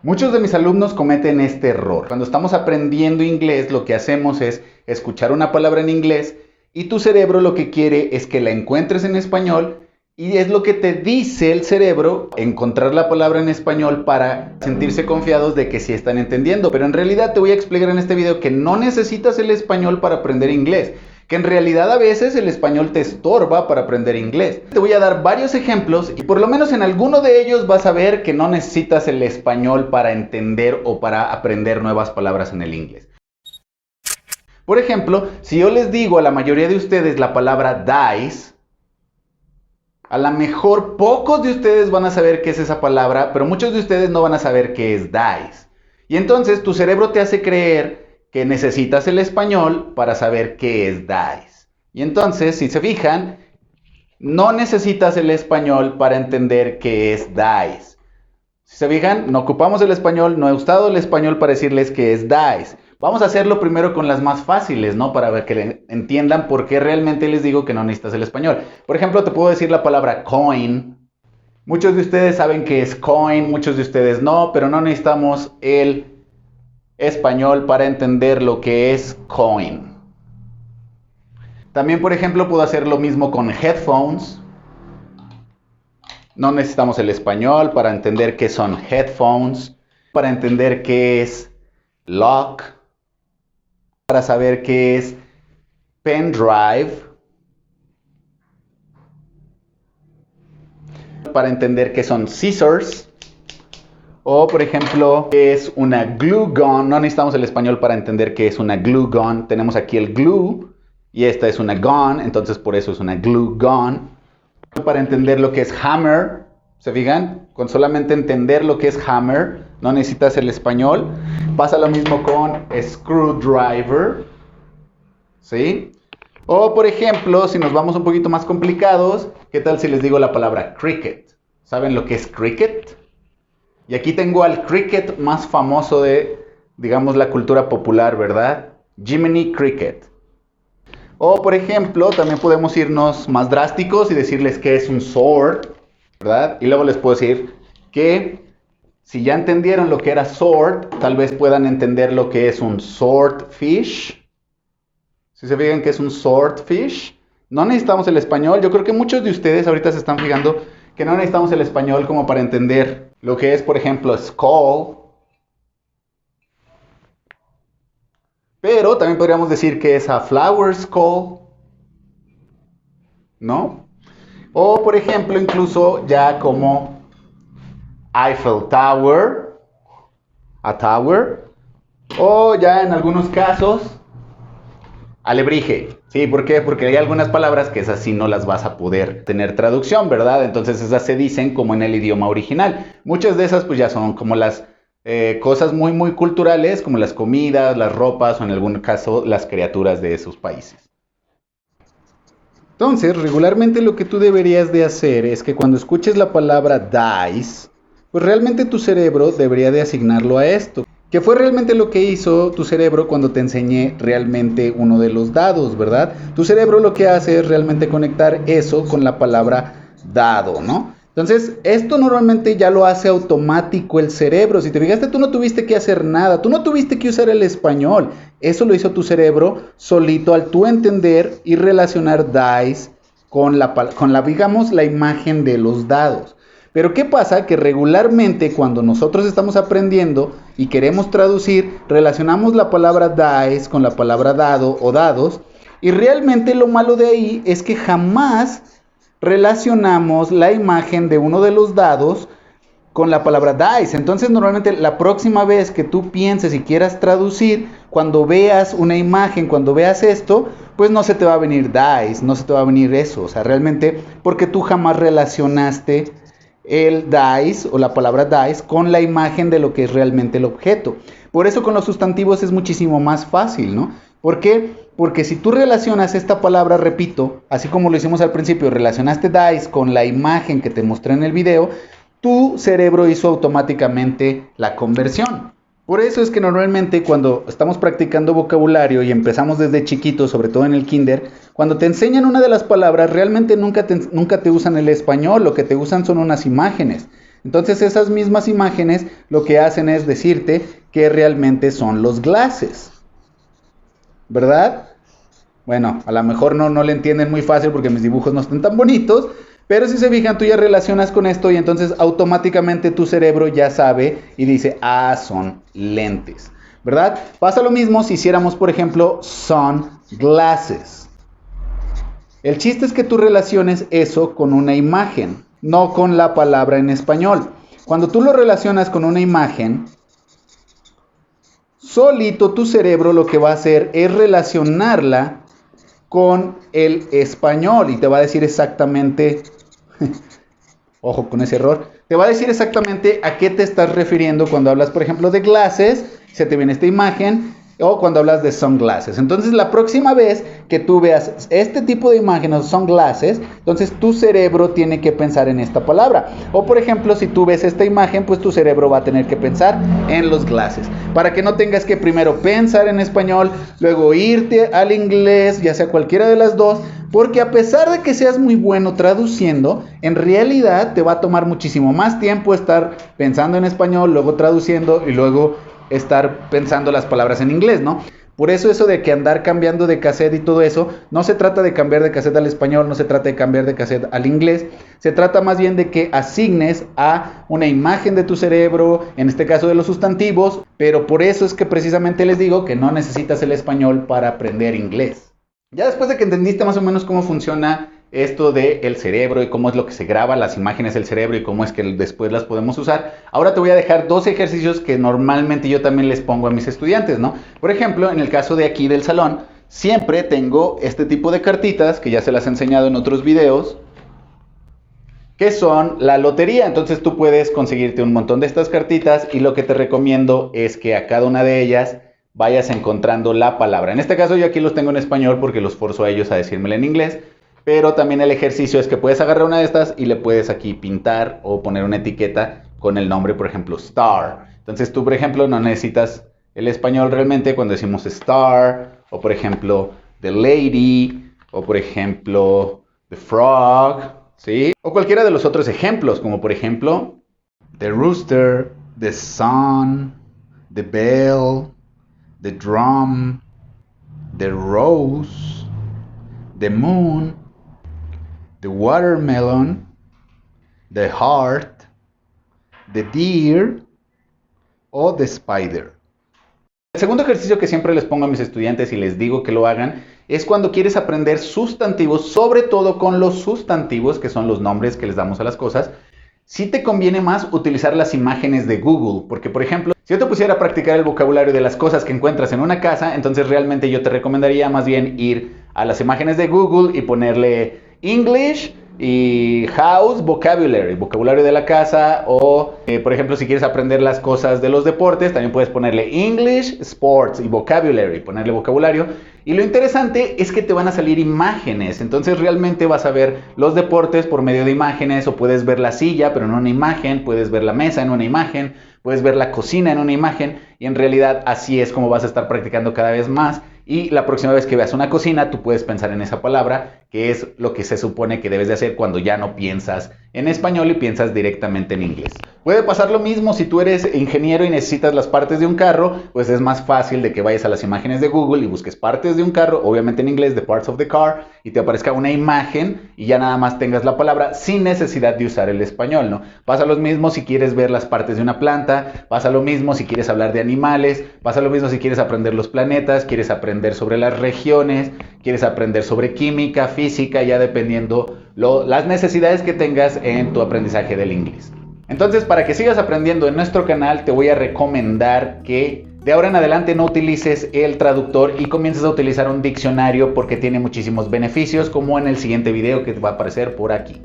Muchos de mis alumnos cometen este error. Cuando estamos aprendiendo inglés, lo que hacemos es escuchar una palabra en inglés y tu cerebro lo que quiere es que la encuentres en español y es lo que te dice el cerebro, encontrar la palabra en español para sentirse confiados de que sí están entendiendo. Pero en realidad te voy a explicar en este video que no necesitas el español para aprender inglés. Que en realidad a veces el español te estorba para aprender inglés. Te voy a dar varios ejemplos y por lo menos en alguno de ellos vas a ver que no necesitas el español para entender o para aprender nuevas palabras en el inglés. Por ejemplo, si yo les digo a la mayoría de ustedes la palabra dice, a lo mejor pocos de ustedes van a saber qué es esa palabra, pero muchos de ustedes no van a saber qué es dice. Y entonces tu cerebro te hace creer que necesitas el español para saber qué es dice. Y entonces, si se fijan, no necesitas el español para entender qué es dice. Si se fijan, no ocupamos el español, no he usado el español para decirles qué es dice. Vamos a hacerlo primero con las más fáciles, ¿no? Para ver que entiendan por qué realmente les digo que no necesitas el español. Por ejemplo, te puedo decir la palabra coin. Muchos de ustedes saben qué es coin, muchos de ustedes no, pero no necesitamos el español para entender lo que es coin. También, por ejemplo, puedo hacer lo mismo con headphones. No necesitamos el español para entender qué son headphones, para entender qué es lock, para saber qué es pendrive, para entender qué son scissors. O, por ejemplo, ¿qué es una glue gun? No necesitamos el español para entender qué es una glue gun. Tenemos aquí el glue y esta es una gun, entonces por eso es una glue gun. Para entender lo que es hammer, ¿se fijan? Con solamente entender lo que es hammer, no necesitas el español. Pasa lo mismo con screwdriver, ¿sí? O, por ejemplo, si nos vamos un poquito más complicados, ¿qué tal si les digo la palabra cricket? ¿Saben lo que es cricket? Y aquí tengo al cricket más famoso de, digamos, la cultura popular, ¿verdad? Jiminy Cricket. O, por ejemplo, también podemos irnos más drásticos y decirles que es un sword, ¿verdad? Y luego les puedo decir que si ya entendieron lo que era sword, tal vez puedan entender lo que es un swordfish. Si se fijan que es un swordfish, no necesitamos el español. Yo creo que muchos de ustedes ahorita se están fijando que no necesitamos el español como para entender lo que es, por ejemplo, skull. Pero también podríamos decir que es a flower skull, ¿no? O, por ejemplo, incluso ya como Eiffel Tower, a tower. O ya en algunos casos, alebrije. ¿Sí? ¿Por qué? Porque hay algunas palabras que esas sí no las vas a poder tener traducción, ¿verdad? Entonces esas se dicen como en el idioma original. Muchas de esas pues ya son como las cosas muy culturales, como las comidas, las ropas o en algún caso las criaturas de esos países. Entonces, regularmente lo que tú deberías de hacer es que cuando escuches la palabra dice, pues realmente tu cerebro debería de asignarlo a esto. Que fue realmente lo que hizo tu cerebro cuando te enseñé realmente uno de los dados, ¿verdad? Tu cerebro lo que hace es realmente conectar eso con la palabra dado, ¿no? Entonces, esto normalmente ya lo hace automático el cerebro. Si te fijaste, tú no tuviste que hacer nada, tú no tuviste que usar el español. Eso lo hizo tu cerebro solito al tú entender y relacionar dice con digamos, la imagen de los dados. Pero ¿qué pasa? Que regularmente cuando nosotros estamos aprendiendo y queremos traducir, relacionamos la palabra dice con la palabra dado o dados, y realmente lo malo de ahí es que jamás relacionamos la imagen de uno de los dados con la palabra dice. Entonces normalmente la próxima vez que tú pienses y quieras traducir, cuando veas una imagen, cuando veas esto, pues no se te va a venir dice, no se te va a venir eso. O sea, realmente porque tú jamás relacionaste el dice o la palabra dice con la imagen de lo que es realmente el objeto. Por eso con los sustantivos es muchísimo más fácil, ¿no? ¿Por qué? Porque si tú relacionas esta palabra, repito, así como lo hicimos al principio, relacionaste dice con la imagen que te mostré en el video, tu cerebro hizo automáticamente la conversión. Por eso es que normalmente cuando estamos practicando vocabulario y empezamos desde chiquitos, sobre todo en el kinder, cuando te enseñan una de las palabras, realmente nunca te usan el español, lo que te usan son unas imágenes. Entonces esas mismas imágenes lo que hacen es decirte que realmente son los glasses, ¿verdad? Bueno, a lo mejor no le entienden muy fácil porque mis dibujos no están tan bonitos, pero si se fijan, tú ya relacionas con esto y entonces automáticamente tu cerebro ya sabe y dice, ah, son lentes, ¿verdad? Pasa lo mismo si hiciéramos, por ejemplo, sunglasses. El chiste es que tú relaciones eso con una imagen, no con la palabra en español. Cuando tú lo relacionas con una imagen, solito tu cerebro lo que va a hacer es relacionarla con el español y te va a decir exactamente, ojo con ese error, te va a decir exactamente a qué te estás refiriendo cuando hablas, por ejemplo, de glasses, se te viene esta imagen, o cuando hablas de sunglasses. Entonces la próxima vez que tú veas este tipo de imágenes, sunglasses, entonces tu cerebro tiene que pensar en esta palabra. O por ejemplo, si tú ves esta imagen, pues tu cerebro va a tener que pensar en los glasses. Para que no tengas que primero pensar en español, luego irte al inglés, ya sea cualquiera de las dos, porque a pesar de que seas muy bueno traduciendo, en realidad te va a tomar muchísimo más tiempo estar pensando en español, luego traduciendo y luego estar pensando las palabras en inglés, ¿no? Por eso de que andar cambiando de cassette y todo eso, no se trata de cambiar de cassette al español, no se trata de cambiar de cassette al inglés, se trata más bien de que asignes a una imagen de tu cerebro, en este caso de los sustantivos, pero por eso es que precisamente les digo que no necesitas el español para aprender inglés. Ya después de que entendiste más o menos cómo funciona esto del cerebro y cómo es lo que se graba las imágenes del cerebro y cómo es que después las podemos usar, ahora te voy a dejar dos ejercicios que normalmente yo también les pongo a mis estudiantes, ¿no? Por ejemplo, en el caso de aquí del salón, siempre tengo este tipo de cartitas que ya se las he enseñado en otros videos, que son la lotería. Entonces tú puedes conseguirte un montón de estas cartitas y lo que te recomiendo es que a cada una de ellas vayas encontrando la palabra. En este caso yo aquí los tengo en español porque los forzo a ellos a decírmela en inglés. Pero también el ejercicio es que puedes agarrar una de estas y le puedes aquí pintar o poner una etiqueta con el nombre, por ejemplo, Star. Entonces tú, por ejemplo, no necesitas el español realmente cuando decimos Star, o por ejemplo, The Lady, o por ejemplo, The Frog, ¿sí? O cualquiera de los otros ejemplos, como por ejemplo, The Rooster, The Sun, The Bell, The Drum, The Rose, The Moon, The Watermelon, The Heart, The Deer o The Spider. El segundo ejercicio que siempre les pongo a mis estudiantes y les digo que lo hagan es cuando quieres aprender sustantivos, sobre todo con los sustantivos, que son los nombres que les damos a las cosas. Sí te conviene más utilizar las imágenes de Google, porque por ejemplo, si yo te pusiera a practicar el vocabulario de las cosas que encuentras en una casa, entonces realmente yo te recomendaría más bien ir a las imágenes de Google y ponerle English y house vocabulary, vocabulario de la casa, o por ejemplo si quieres aprender las cosas de los deportes, también puedes ponerle English, sports y vocabulary, ponerle vocabulario. Y lo interesante es que te van a salir imágenes, entonces realmente vas a ver los deportes por medio de imágenes, o puedes ver la silla pero en una imagen, puedes ver la mesa en una imagen, puedes ver la cocina en una imagen, y en realidad así es como vas a estar practicando cada vez más. Y la próxima vez que veas una cocina, tú puedes pensar en esa palabra, que es lo que se supone que debes de hacer cuando ya no piensas en español y piensas directamente en inglés. Puede pasar lo mismo si tú eres ingeniero y necesitas las partes de un carro, pues es más fácil de que vayas a las imágenes de Google y busques partes de un carro, obviamente en inglés, the parts of the car, y te aparezca una imagen y ya nada más tengas la palabra sin necesidad de usar el español, ¿no? Pasa lo mismo si quieres ver las partes de una planta, pasa lo mismo si quieres hablar de animales, pasa lo mismo si quieres aprender los planetas, quieres aprender sobre las regiones, quieres aprender sobre química, física, ya dependiendo las necesidades que tengas en tu aprendizaje del inglés. Entonces, para que sigas aprendiendo en nuestro canal, te voy a recomendar que de ahora en adelante no utilices el traductor y comiences a utilizar un diccionario, porque tiene muchísimos beneficios, como en el siguiente video que te va a aparecer por aquí.